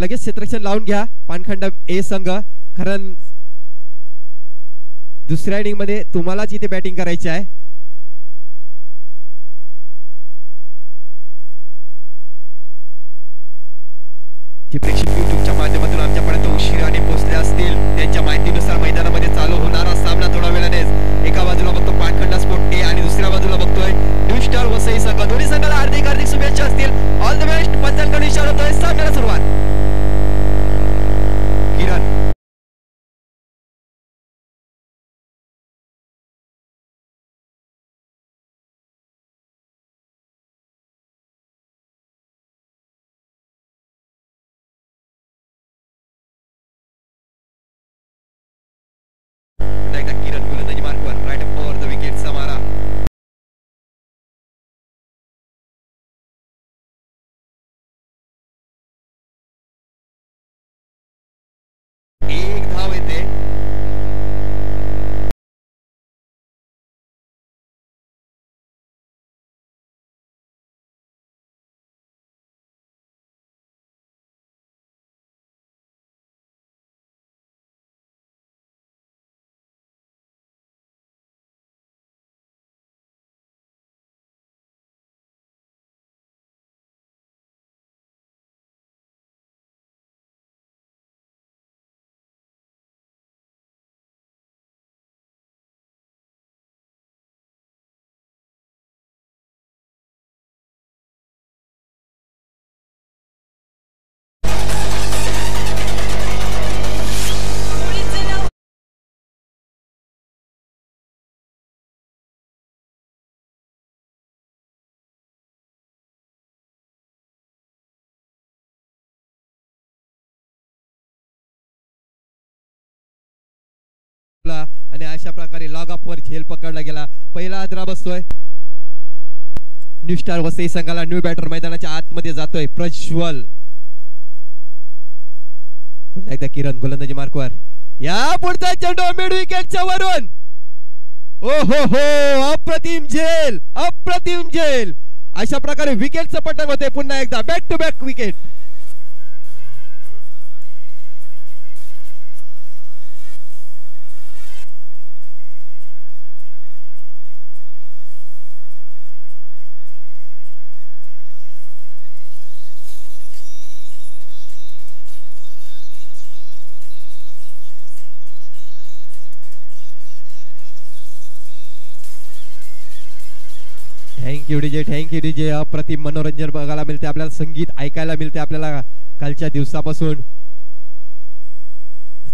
लगेच क्षेत्ररक्षण लावून घ्या पानखंड ए संघ, कारण दुसऱ्या इनिंग मध्ये तुम्हालाच इथे बॅटिंग करायची आहे. जे प्रेक्षक युट्यूबच्या माध्यमातून आमच्यापर्यंत उशिराने पोहोचले असतील त्यांच्या माहितीनुसार मैदानामध्ये चालू होणारा सामना थोडा वेळानेच एका बाजूला बघतो पानखंड स्पोर्ट ए आणि दुसऱ्या बाजूला बघतोय न्यू स्टार वसई संघ. दोन्ही संघाला हार्दिक हार्दिक शुभेच्छा असतील. All the best. पंचांकडून इशारा होतोय सामन्याला सुरुवात. किरण किरण गोलंदाजी मार्कवर राईट अप ओव्हर द विकेटचा मारा. एक धाव येते. आणि अशा प्रकारे लॉग ऑफ वर झेल पकडला गेला. पहिला आदरा बसतोय. न्यू स्टार वसई संघाला न्यू बॅटर मैदानाच्या आतमध्ये जातोय प्रज्वल. पुन्हा एकदा किरण गोलंदाजी मार्कवर. या पुढचा चेंडू मिड विकेटच्या वरून. ओ हो हो, अप्रतिम झेल, अप्रतिम झेल. अशा प्रकारे विकेटचं पतन होते. पुन्हा एकदा back to back wicket. Thank you DJ, thank you DJ. अप्रतिम मनोरंजन बघायला मिळते आपल्याला, संगीत ऐकायला मिळते आपल्याला कालच्या दिवसापासून.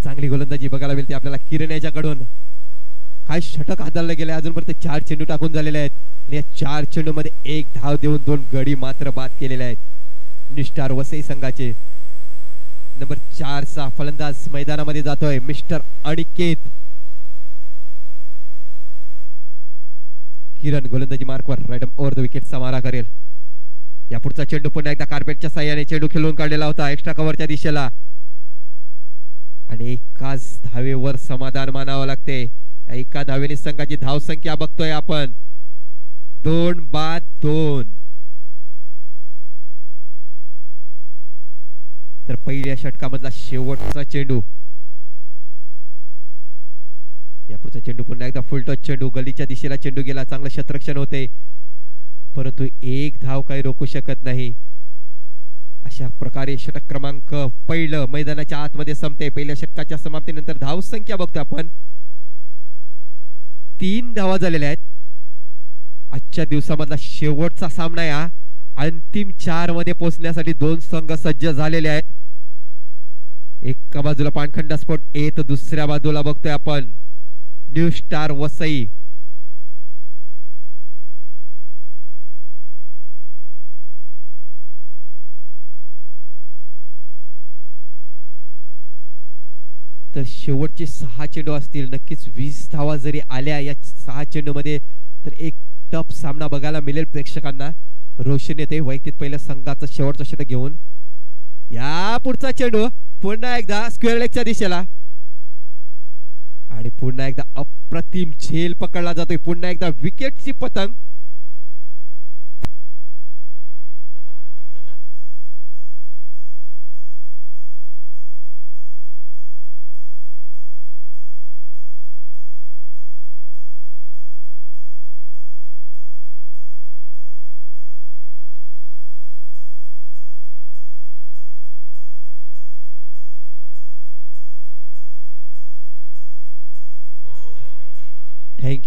चांगली गोलंदाजी बघायला मिळते आपल्याला किरण याच्याकडून. काय षटक हाताळले गेले. अजूनपर्यंत 4 चेंडू टाकून झालेले आहेत आणि या 4 चेंडू मध्ये 1 धाव देऊन 2 गडी मात्र बाद केलेले आहेत न्यू स्टार वसई संघाचे. नंबर 4 चा फलंदाज मैदानामध्ये जातोय मिस्टर अनिकेत. किरण गोलंदाजी मार्कवर राईट ओव्हर द विकेटचा मारा करेल. या पुढचा चेंडू पुन्हा एकदा कार्पेटच्या साह्याने चेंडू खेळून काढलेला होता एक्स्ट्रा कव्हरच्या दिशेला आणि एकाच धावेवर समाधान मानावं लागते. एका धावेने संघाची धावसंख्या बघतोय आपण 2 बाद 2. तर पहिल्या षटकामधला शेवटचा चेंडू. या पुढचा चेंडू पुन्हा एकदा फुल टच चेंडू. गलीच्या दिशेला चेंडू गेला. चांगलं क्षेत्ररक्षण होते परंतु 1 धाव काही रोखू शकत नाही. अशा प्रकारे षटक क्रमांक पहिलं मैदानाच्या आतमध्ये संपते. पहिल्या षटकाच्या समाप्तीनंतर धावसंख्या बघतो आपण 3 धावा झालेल्या आहेत. आजच्या दिवसामधला शेवटचा सामना या अंतिम 4 मध्ये पोहोचण्यासाठी 2 संघ सज्ज झालेले आहेत. एका बाजूला पानखंड स्पोर्ट ए तर दुसऱ्या बाजूला बघतोय आपण न्यू स्टार वसई. तर शेवटचे 6 चेंडू असतील. नक्कीच 20 धावा जरी आल्या या 6 चेंडू मध्ये तर एक टफ सामना बघायला मिळेल प्रेक्षकांना. रोशन येते वैयक्तिक पहिल्या संघाचा शेवटचा षटक घेऊन. या पुढचा चेंडू पुन्हा एकदा स्क्वेअर लेगच्या दिशेला आणि पुन्हा एकदा अप्रतिम झेल पकडला जातोय. पुन्हा एकदा विकेटची पतंग.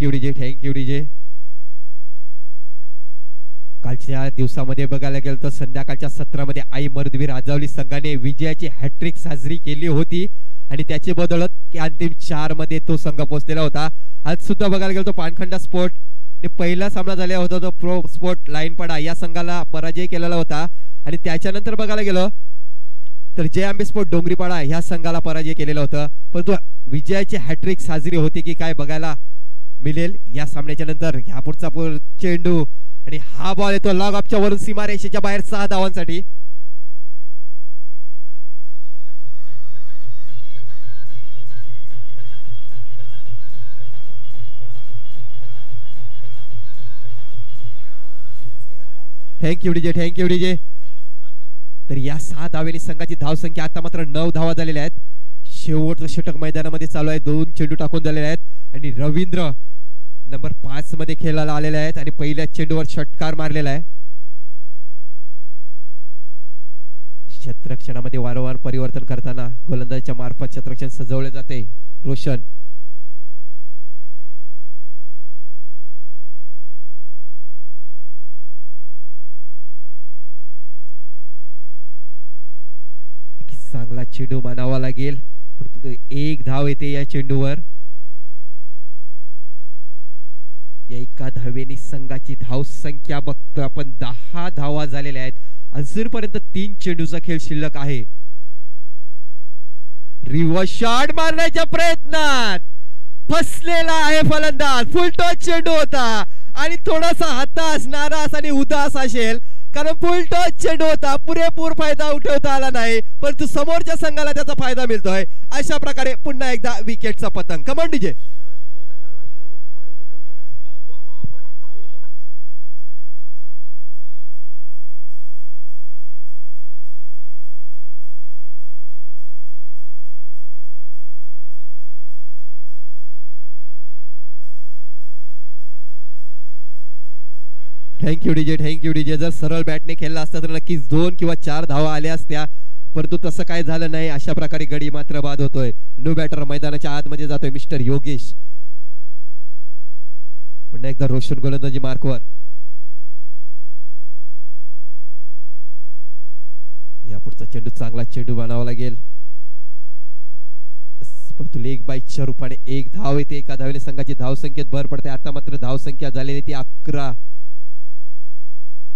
Thank you DJ. कालच्या दिवसामध्ये बघायला गेलं तर संध्याकाळच्या सत्रामध्ये आई मरुदवी राजावली संघाने विजयाची हॅट्रिक साजरी केली होती आणि त्याची बदौलत अंतिम 4 मध्ये तो संघ पोहोचलेला होता. आज सुद्धा बघायला गेलो तो पानखंडा स्पोर्ट पहिला सामना झाला होता तो प्रो स्पोर्ट लाईनपाडा या संघाला पराजय केलेला होता आणि त्याच्यानंतर बघायला गेलो तर जय आंबे स्पोर्ट डोंगरीपाडा ह्या संघाला पराजय केलेला होता. परंतु विजयाची हॅट्रिक साजरी होती की काय बघायला मिळेल या सामन्याच्या नंतर. ह्या पुढचा चेंडू आणि हा बॉल येतो लॉग ऑफच्या वरून सीमारेषेच्या बाहेर 6 धावांसाठी. Thank you DJ. तर या 6 धावेने संघाची धावसंख्या आता मात्र 9 धावा झालेल्या आहेत. शेवटचं षटक मैदानामध्ये चालू आहे. 2 चेंडू टाकून झालेले आहेत आणि रवींद्र नंबर 5 मध्ये खेळायला आलेले आहेत आणि पहिल्या चेंडूवर षटकार मारलेला आहे. क्षेत्ररक्षणामध्ये वारंवार परिवर्तन करताना गोलंदाजाच्या मार्फत क्षेत्ररक्षण सजवले जाते. रोशन चांगला चेंडू मानावा लागेल परंतु 1 धाव येते या चेंडूवर. या एका धावेने संघाची धाव संख्या बघतो आपण 10 धावा झालेल्या आहेत. अजूनपर्यंत 3 चेंडूचा खेळ शिल्लक आहे. रिव्हर्स शॉट मारण्याच्या प्रयत्नात फसलेला आहे फलंदाज. फुल टॉस चेंडू होता आणि थोडासा हताश नाराज आणि उदास असेल कारण फुल टॉस चेंडू होता. पुरेपूर फायदा उठवता आला नाही परंतु समोरच्या संघाला त्याचा फायदा मिळतोय. अशा प्रकारे पुन्हा एकदा विकेटचा पतंग. कमान डीजे. Thank you DJ. जर सरळ बॅटने खेळला असता तर नक्कीच 2 किंवा 4 धावा आल्या असत्या परंतु तसं काय झालं नाही. अशा प्रकारे गडी मात्र बाद होतोय. न्यू बॅटर मैदानाच्या आतमध्ये जातोय मिस्टर योगेश. पुन्हा एकदा रोशन गोलंदाजी मार्कवर. या पुढचा चेंडू चांगला चेंडू बनावा लागेल परंतु लेग बाईच्या रूपाने 1 धाव येते. एका धावेने संघाची धावसंख्येत भर पडते. आता मात्र धावसंख्या झालेली ती 11.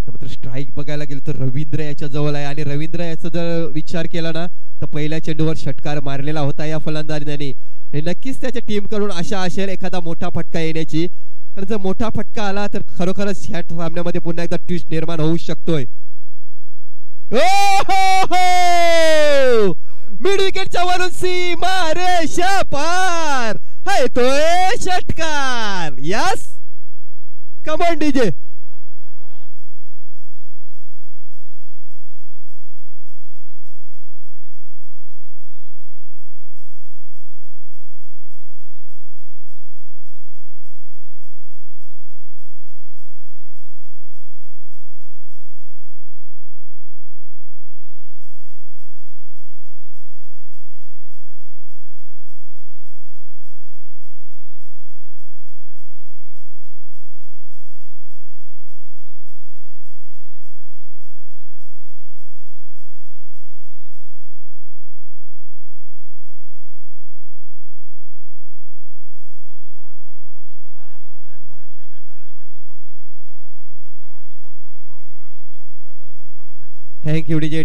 मात्र स्ट्राईक बघायला गेलं तर रवींद्र याच्या जवळ आहे आणि रवींद्र याचा जर विचार केला ना तर पहिल्या चेंडूवर षटकार मारलेला होता या फलंदाजाने. नक्कीच त्याच्या टीम कडून आशा असेल एखादा मोठा फटका येण्याची. तर जर मोठा फटका आला तर खरोखरच ह्या सामन्यामध्ये पुन्हा एकदा ट्विस्ट निर्माण होऊ शकतोय. मिड विकेटच्या वरून सीमारेषा पार येतोय षटकार. Yes come on DJ.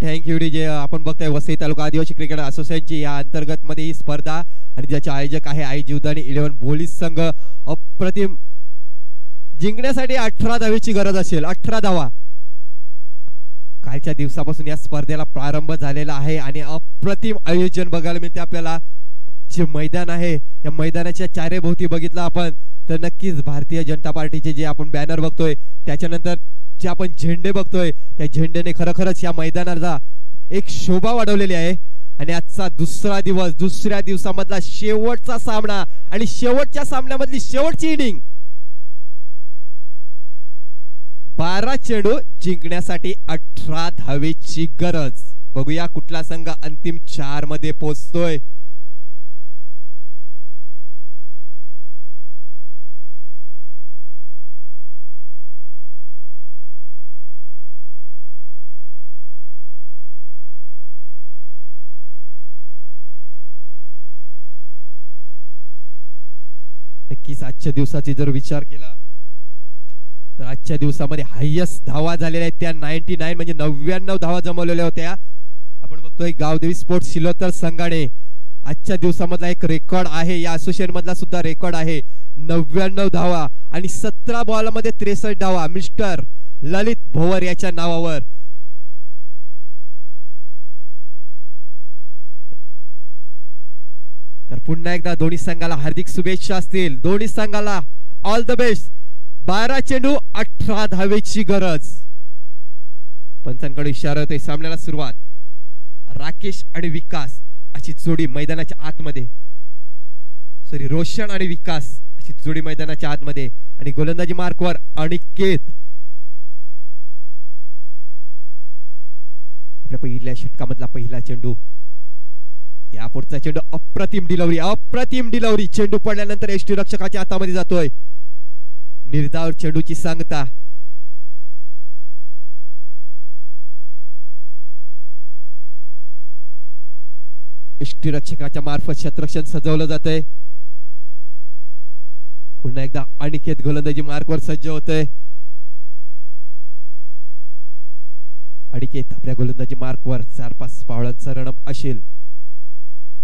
Thank you DJ. आपण बघताय वसई तालुका आदिवासी क्रिकेट असोसिएशनची या अंतर्गत मध्ये ही स्पर्धा आणि ज्याचे आयोजक आहे आई जीवदानी 11 पोलीस संघ. अप्रतिम जिंकण्यासाठी 18 धावेची गरज असेल. 18 धावा. कालच्या दिवसापासून या स्पर्धेला प्रारंभ झालेला आहे आणि अप्रतिम आयोजन बघायला मिळते आपल्याला. जे मैदान आहे या मैदानाच्या चारेभोवती बघितलं आपण तर नक्कीच भारतीय जनता पार्टीचे जे आपण बॅनर बघतोय त्याच्यानंतर जे आपण झेंडे बघतोय त्या झेंड्याने खरोखरच या मैदानाला एक शोभा वाढवलेली आहे. आणि आजचा दुसरा दिवस, दुसऱ्या दिवसामधला शेवटचा सामना आणि शेवटच्या सामन्यामधली शेवटची इनिंग. 12 चेंडू जिंकण्यासाठी 18 धावेची गरज. बघूया कुठला संघ अंतिम 4 मध्ये पोहोचतोय. नक्कीच आजच्या दिवसाची जर विचार केला तर आजच्या दिवसामध्ये हायेस्ट धावा झालेल्या आहेत त्या 99 म्हणजे 99 धावा जमवलेल्या होत्या. आपण बघतोय गावदेवी स्पोर्ट्स शिलोतर संघाने आजच्या दिवसामधला एक रेकॉर्ड आहे, या असोसिएशन मधला सुद्धा रेकॉर्ड आहे. 99 धावा आणि 17 बॉलमध्ये 63 धावा मिस्टर ललित भोवर याच्या नावावर. तर पुन्हा एकदा दोन्ही संघाला हार्दिक शुभेच्छा असतील. दोन्ही संघाला ऑल द बेस्ट. 12 चेंडू 18 धावेची गरज. पंचांकडे इशारा होते. सामन्याला सुरुवात. राकेश आणि विकास अशी जोडी मैदानाच्या आतमध्ये, सॉरी रोशन आणि विकास अशी जोडी मैदानाच्या आतमध्ये आणि गोलंदाजी मार्कवर अनिकेत. आपल्या पहिल्या षटकामधला पहिला चेंडू. या पुढचा चेंडू अप्रतिम डिलिव्हरी. चेंडू पडल्यानंतर एसटी रक्षकाच्या हातामध्ये जातोय. निर्धाव चेंडूची सांगता. एसटी रक्षकाच्या मार्फत क्षेत्ररक्षण सजवलं जातंय. पुन्हा एकदा अनिकेत गोलंदाजी मार्कवर सज्ज होतोय. अनिकेत आपल्या गोलंदाजी मार्कवर 4-5 पावलांचा रणप असेल.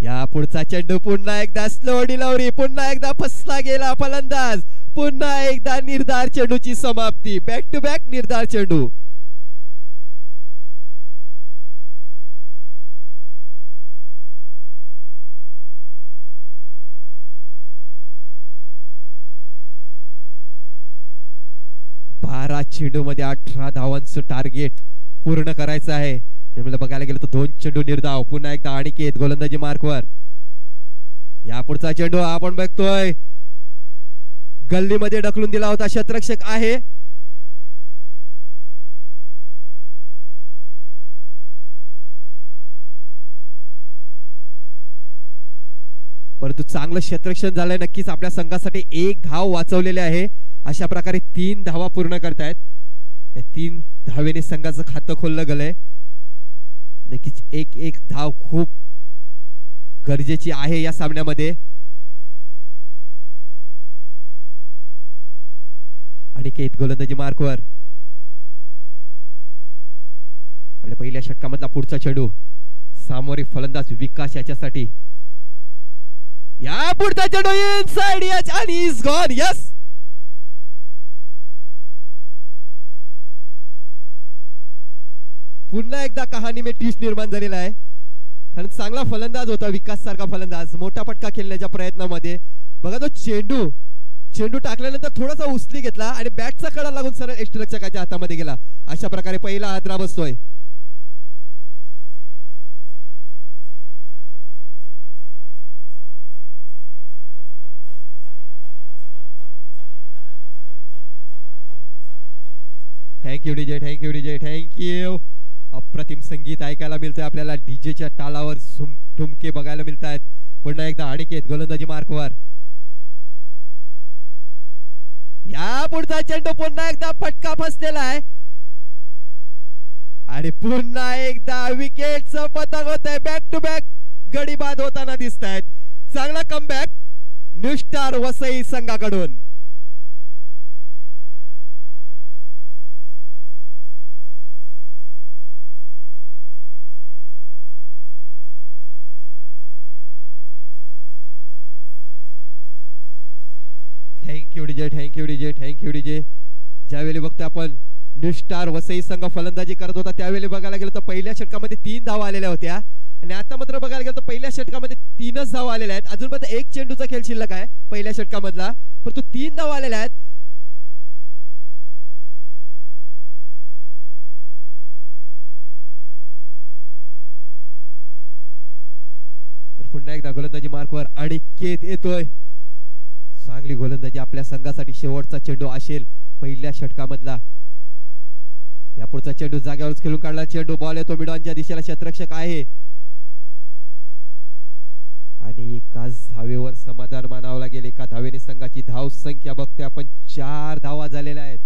या पुढचा चेंडू पुन्हा एकदा स्लो डिलिव्हरी. पुन्हा एकदा फसला गेला फलंदाज. पुन्हा एकदा निर्धार चेंडूची समाप्ती. बॅक टू बॅक निर्धार चेंडू. चेंडू मध्ये 18 धावांचं टार्गेट पूर्ण करायचं आहे. त्यामुळे बघायला गेलं तर 2 चेंडू निर्धाव. पुन्हा एकदा अनिकेत गोलंदाजी मार्कवर. या पुढचा चेंडू आपण बघतोय गल्लीमध्ये ढकलून दिला होता. क्षेत्ररक्षक आहे. परंतु चांगलं क्षेत्ररक्षण झालंय. नक्कीच आपल्या संघासाठी 1 धाव वाचवलेले आहे. अशा प्रकारे 3 धावा पूर्ण करतायत. या 3 धावेने संघाचं खातं खोललं गेलंय. नक्कीच एक धाव खूप गरजेची आहे या सामन्यामध्ये. अनिकेत गोलंदाजी मार्कवर. आपल्या पहिल्या षटकामधला पुढचा चेंडू सामोरे फलंदाज विकास याच्यासाठी. या पुढचा चेंडू इनसाइड यच आणि इज गॉन. यस, पुन्हा एकदा कहाणी में ट्विस्ट निर्माण झालेला आहे. कारण चांगला फलंदाज होता विकास सारखा फलंदाज. मोठा पटका खेळण्याच्या प्रयत्नामध्ये बघा तो चेंडू टाकल्यानंतर थोडासा उचली घेतला आणि बॅटचा कडा लागून सरळ यष्टिरक्षकाच्या हातामध्ये गेला. अशा प्रकारे पहिला हादरा बसतोय. Thank you DJ. थँक्यू. अप्रतिम संगीत ऐकायला मिळतंय आपल्याला. डीजेच्या तालावर ठुमके बघायला मिळत आहेत. पुन्हा एकदा अनिकेत गोलंदाजी मार्कवर. या पुढचा चेंडू पुन्हा एकदा फटका फसलेला आहे आणि पुन्हा एकदा विकेटचं पतंग होत आहे. बॅक टू बॅक गडी बाद होताना दिसत आहेत. चांगला कमबॅक न्यू स्टार वसई संघाकडून. Thank you DJ. ज्यावेळी बघतो आपण न्यू स्टार वसई संघ फलंदाजी करत होता त्यावेळी बघायला गेलं तर पहिल्या षटकामध्ये 3 धावा आलेल्या होत्या आणि आता मात्र बघायला गेलं तर पहिल्या षटकामध्ये 3च धावा आलेल्या आहेत. अजून पण 1 चेंडूचा खेळ शिल्लक आहे पहिल्या षटकामधला, परंतु 3 धावा आलेल्या आहेत. तर पुन्हा एकदा गोलंदाजी मार्कवर अनिकेत येतोय. चांगली गोलंदाजी आपल्या संघासाठी. शेवटचा चेंडू असेल पहिल्या षटकामधला. या पुढचा चेंडू जाग्यावरच खेळून काढला चेंडू. बॉल येतो मिडॉनच्या दिशेला. क्षेत्ररक्षक आहे आणि एकाच धावेवर समाधान मानावं लागेल. एका धावेने संघाची धाव संख्या बघते आपण 4 धावा झालेल्या आहेत.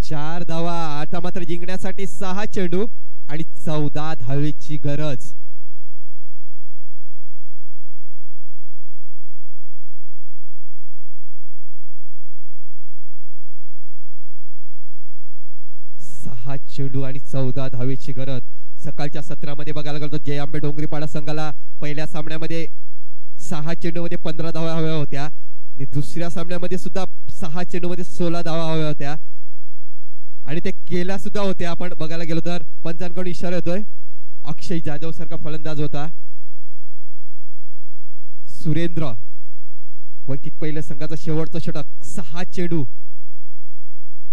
4 धावा. आता मात्र जिंकण्यासाठी 6 चेंडू आणि 14 धावेची गरज. चेंडू आणि 14 धावेची गरज. सकाळच्या सत्रामध्ये बघायला गेलो तर जय आंबे डोंगरीपाडा संघाला पहिल्या सामन्यामध्ये 6 चेंडूमध्ये 15 धावा हव्या होत्या आणि दुसऱ्या सामन्यामध्ये सुद्धा 6 चेंडूमध्ये 16 धावा हव्या होत्या आणि ते केल्या सुद्धा होत्या. आपण बघायला गेलो तर पंचांकडून इशारा येतोय. अक्षय जाधव सारखा फलंदाज होता. सुरेंद्र वैयक्तिक पहिल्या संघाचा शेवटचा षटक 6 चेंडू.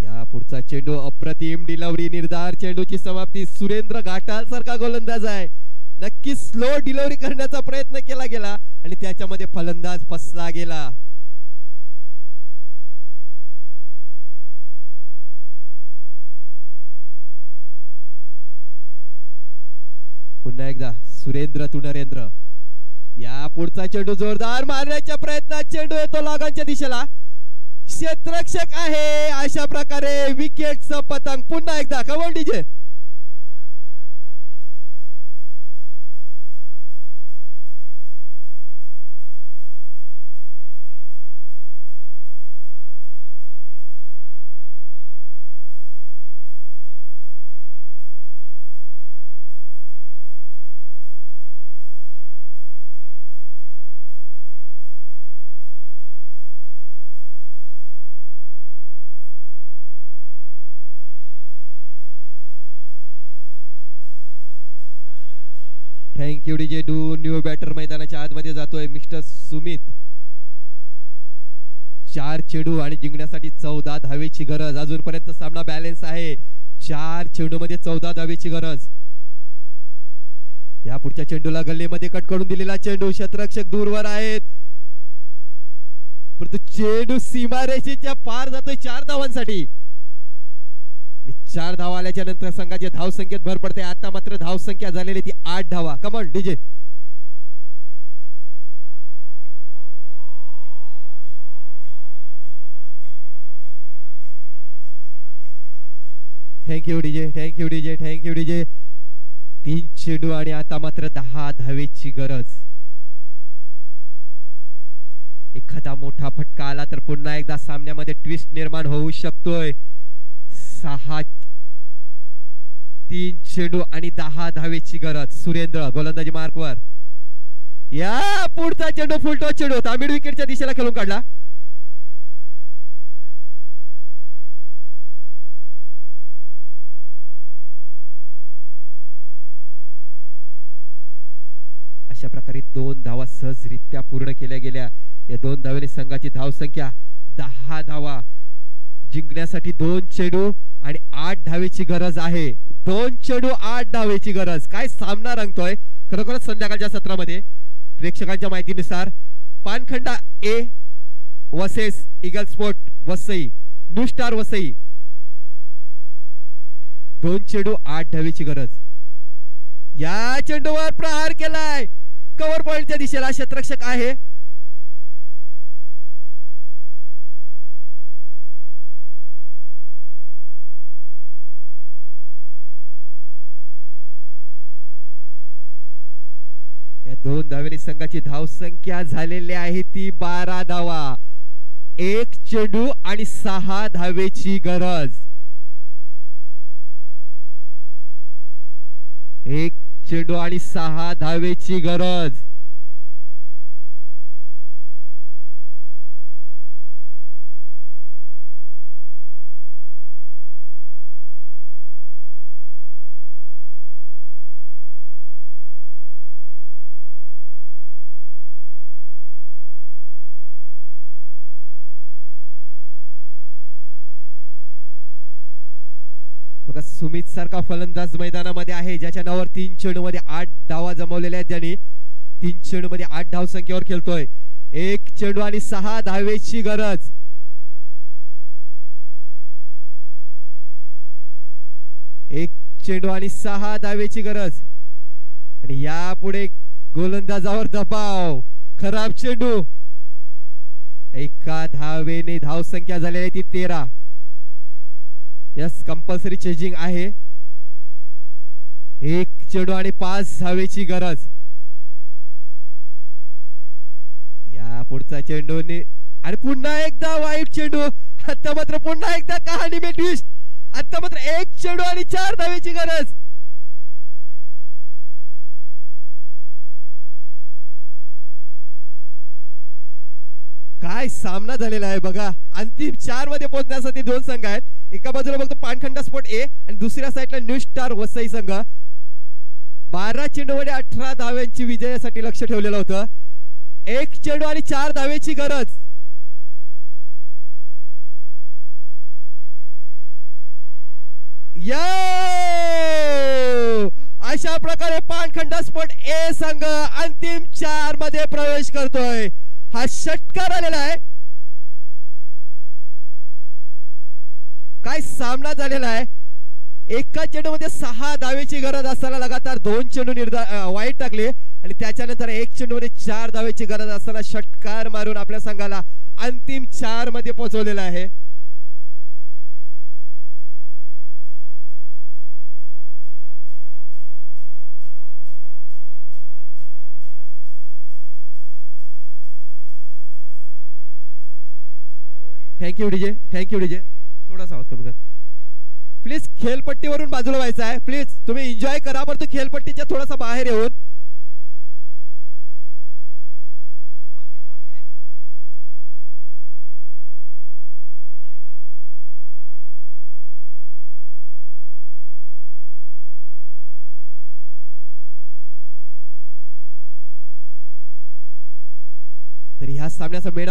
या पुढचा चेंडू अप्रतिम डिलिव्हरी निर्धार चेंडूची समाप्ती. सुरेंद्र घाटाल सारखा गोलंदाज आहे. नक्की स्लो डिलिव्हरी करण्याचा प्रयत्न केला गेला आणि त्याच्यामध्ये फलंदाज फसला गेला. पुन्हा एकदा सुरेंद्र तू नरेंद्र. या पुढचा चेंडू जोरदार मारण्याच्या प्रयत्नात चेंडू येतो लगांच्या दिशेला. क्षेत्ररक्षक आहे. अशा प्रकारे विकेटचं पतंग. पुन्हा एकदा कमॉन डीजे. Thank you DJ. डू न्यू बॅटर मैदानाच्या आतमध्ये जातोय मिस्टर सुमित. 4 चेंडू आणि जिंकण्यासाठी 14 धावेची गरज. अजूनपर्यंत सामना बॅलन्स आहे. 4 चेंडूमध्ये 14 धावेची गरज. या पुढच्या चेंडूला गल्लीमध्ये कट करून दिलेला चेंडू. क्षेत्ररक्षक दूरवर आहेत परंतु चेंडू सीमारेषेच्या पार जातोय 4 धावांसाठी. 4 धावा आल्याच्या नंतर संघाच्या धाव संख्येत भर पडते. आता मात्र धाव संख्या झालेली ती 8 धावा. Come on DJ. Thank you DJ. Thank you DJ. Thank you DJ. 3 चेंडू आणि आता मात्र 10 धावेची गरज. एखादा मोठा फटका आला तर पुन्हा एकदा सामन्यामध्ये ट्विस्ट निर्माण होऊ शकतोय. 3 चेंडू आणि 10 धावेची गरज. सुरेंद्र गोलंदाजी मार्कवर. या पुढचा चेंडू फुलटॉस चेंडू होता. मिड विकेटच्या दिशेला खेळून काढला. अशा प्रकारे 2 धावा सहजरित्या पूर्ण केल्या गेल्या. या 2 धावेने संघाची धाव संख्या 10 धावा. जिंकण्यासाठी 2 चेंडू आणि 8 धावेची गरज आहे. 2 चेंडू 8 धावेची गरज. काय सामना रंगतोय खरोखरच संध्याकाळच्या सत्रामध्ये. प्रेक्षकांच्या माहितीनुसार Pankhanda A versus eagle sport Vasai, new star Vasai. 2 चेंडू 8 धावेची गरज. या चेंडूवर प्रहार केलाय. कव्हर पॉइंटच्या दिशेला क्षेत्ररक्षक आहे. या 2 धावेने संघाची धाव संख्या झालेली आहे ती 12 धावा. 1 चेंडू आणि 6 धावेची गरज. 1 चेंडू आणि 6 धावेची गरज. बघा सुमित सारखा फलंदाज मैदानामध्ये आहे ज्याच्या नावावर 3 चेंडू मध्ये 8 धावा जमवलेल्या आहेत. ज्यांनी 3 चेंडू मध्ये 8 धाव संख्येवर खेळतोय. 1 चेंडू आणि 6 धावेची गरज. 1 चेंडू आणि 6 धावेची गरज. आणि यापुढे गोलंदाजावर दबाव. खराब चेंडू. एका धावेने धाव संख्या झालेली आहे ती 13. यस कंपल्सरी चेजिंग आहे. 1 चेंडू आणि 5 धावेची गरज. या पुढचा चेंडूने आणि पुन्हा एकदा वाईट चेंडू. आता मात्र पुन्हा एकदा कहाणी में ट्विस्ट. आता मात्र एक चेंडू आणि 4 धावेची गरज. काय सामना झालेला आहे बघा. अंतिम 4 मध्ये पोहोचण्यासाठी 2 संघ आहेत. एका बाजूला बघतो पानखंडा स्पोर्ट ए आणि दुसऱ्या साईडला न्यू स्टार वसई संघ. 12 चेंडूमध्ये 18 धाव्यांची विजयासाठी लक्ष ठेवलेलं होतं. एक चेंडू आणि 4 धावेची गरज. अशा प्रकारे पानखंडा स्पोर्ट ए संघ अंतिम 4 मध्ये प्रवेश करतोय. हा षटकार आलेला आहे. काय सामना झालेला आहे. एका चेंडू मध्ये 6 धावेची गरज असताना लगातार 2 चेंडू वाईट टाकले आणि त्याच्यानंतर एक चेंडू मध्ये 4 धावेची गरज असताना षटकार मारून आपल्या संघाला अंतिम 4 मध्ये पोहोचवलेला आहे. Thank you DJ. Thank you DJ. थोडासा आवाज कमी कर प्लीज. खेळपट्टीवरून बाजूला व्हायचं आहे प्लीज. तुम्ही एन्जॉय करा परंतु खेळपट्टीच्या थोडासा बाहेर येऊन. तर ह्या सामन्याचा मेन